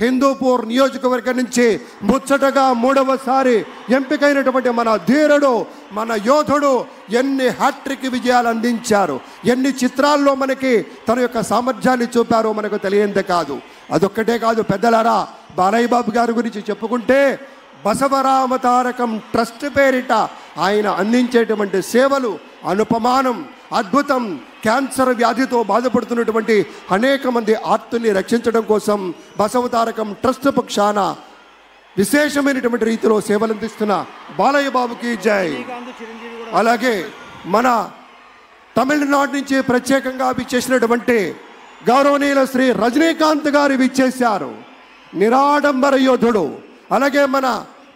హిందూపూర్ నియోజకవర్గం నుంచి ముచ్చటగా 3వసారి ఎంపికైనటువంటి మన ధీరుడు, మన యోధుడు ఎన్ని హ్యాట్రిక్ విజయాలు అందించారు, ఎన్ని చిత్రాల్లో మనకి తన యొక్క సామర్థ్యాన్ని చూపారో మనకు తెలియందే కాదు. అదొక్కటే కాదు పెద్దలారా, బాలయ్య బాబు గారి గురించి చెప్పుకుంటే బసవరామ తారకం ట్రస్ట్ పేరిట ఆయన అందించేటువంటి సేవలు అనుపమానం, అద్భుతం. క్యాన్సర్ వ్యాధితో బాధపడుతున్నటువంటి అనేక మంది ఆర్తుల్ని రక్షించడం కోసం బసవతారకం ట్రస్ట్ పక్షాన విశేషమైనటువంటి రీతిలో సేవలు అందిస్తున్న బాలయ్య బాబుకి జై. అలాగే మన తమిళనాడు నుంచి ప్రత్యేకంగా విచ్చేసినటువంటి గౌరవనీయుల శ్రీ రజనీకాంత్ గారు విచ్చేశారు, నిరాడంబర యోధుడు. అలాగే మన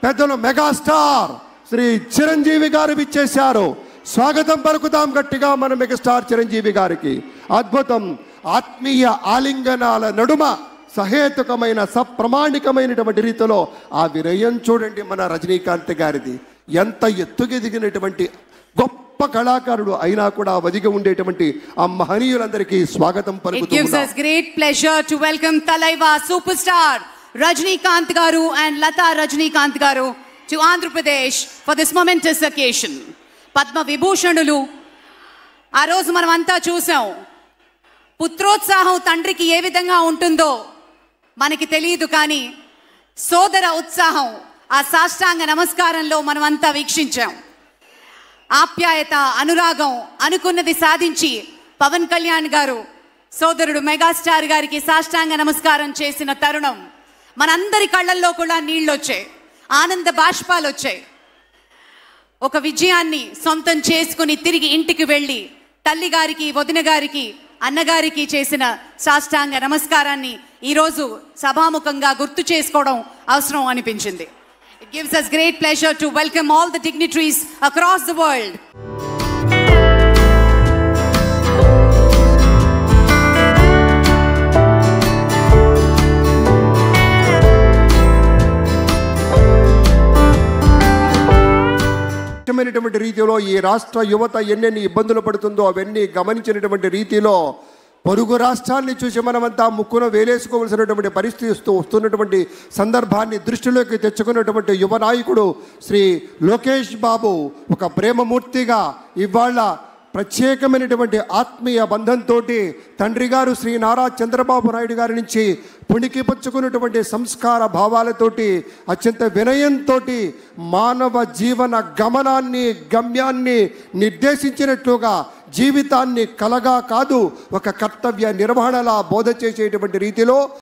పెద్దలు మెగాస్టార్ శ్రీ చిరంజీవి గారు విచ్చేశారు. స్వాగతం పలుకుతాం గట్టిగా మన మెగాస్టార్ చిరంజీవి గారికి. అద్భుతం. ఆత్మీయ ఆలింగనాల నడుమ సహేతుకమైన సప్రమాణికమైనటువంటి రీతిలో ఆ వినయం చూడండి మన రజనీకాంత్ గారిది. ఎంత ఎత్తుకెదిగినటువంటి గొప్ప కళాకారుడు అయినా కూడా వదిగి ఉండేటువంటి ఆ మహనీయులందరికీ స్వాగతం పలుకుతున్నాం. It gives us great pleasure to welcome Talaiva superstar Rajinikanth garu and Lata Rajinikanth garu to Andhra Pradesh for this momentous occasion. Padma విభూషణులు ఆ రోజు మనం అంతా చూసాం. పుత్రోత్సాహం తండ్రికి ఏ విధంగా ఉంటుందో మనకి తెలియదు, కానీ సోదర ఉత్సాహం ఆ సాష్టాంగ నమస్కారంలో మనం అంతా వీక్షించాం. ఆప్యాయత, అనురాగం, అనుకున్నది సాధించి పవన్ కళ్యాణ్ గారు సోదరుడు మెగాస్టార్ గారికి సాష్టాంగ నమస్కారం చేసిన తరుణం మనందరి కళ్ళల్లో కూడా నీళ్ళు వచ్చాయి, ఆనంద బాష్పాలు వచ్చాయి. ఒక విజయాన్ని సొంతం చేసుకుని తిరిగి ఇంటికి వెళ్ళి తల్లి గారికి, వదిన గారికి, అన్నగారికి చేసిన సాష్టాంగ నమస్కారాన్ని ఈరోజు సభాముఖంగా గుర్తు చేసుకోవడం అవసరం అనిపించింది. It gives us great pleasure to welcome all the dignitaries across the world. రీతిలో ఈ రాష్ట్ర యువత ఎన్నెన్ని ఇబ్బందులు పడుతుందో అవన్నీ గమనించినటువంటి రీతిలో పొరుగు రాష్ట్రాన్ని చూసి మనమంతా ముక్కున వేలేసుకోవలసినటువంటి పరిస్థితి వస్తున్నటువంటి సందర్భాన్ని దృష్టిలోకి తెచ్చుకున్నటువంటి యువ నాయకుడు శ్రీ లోకేష్ బాబు ఒక ప్రేమమూర్తిగా ఇవాళ ప్రత్యేకమైనటువంటి ఆత్మీయ బంధంతో తండ్రి గారు శ్రీ నారా చంద్రబాబు నాయుడు గారి నుంచి పుణికి పుచ్చుకున్నటువంటి సంస్కార భావాలతోటి అత్యంత వినయంతో మానవ జీవన గమ్యాన్ని నిర్దేశించినట్లుగా జీవితాన్ని కలగా కాదు ఒక కర్తవ్య నిర్వహణలా బోధ చేసేటువంటి రీతిలో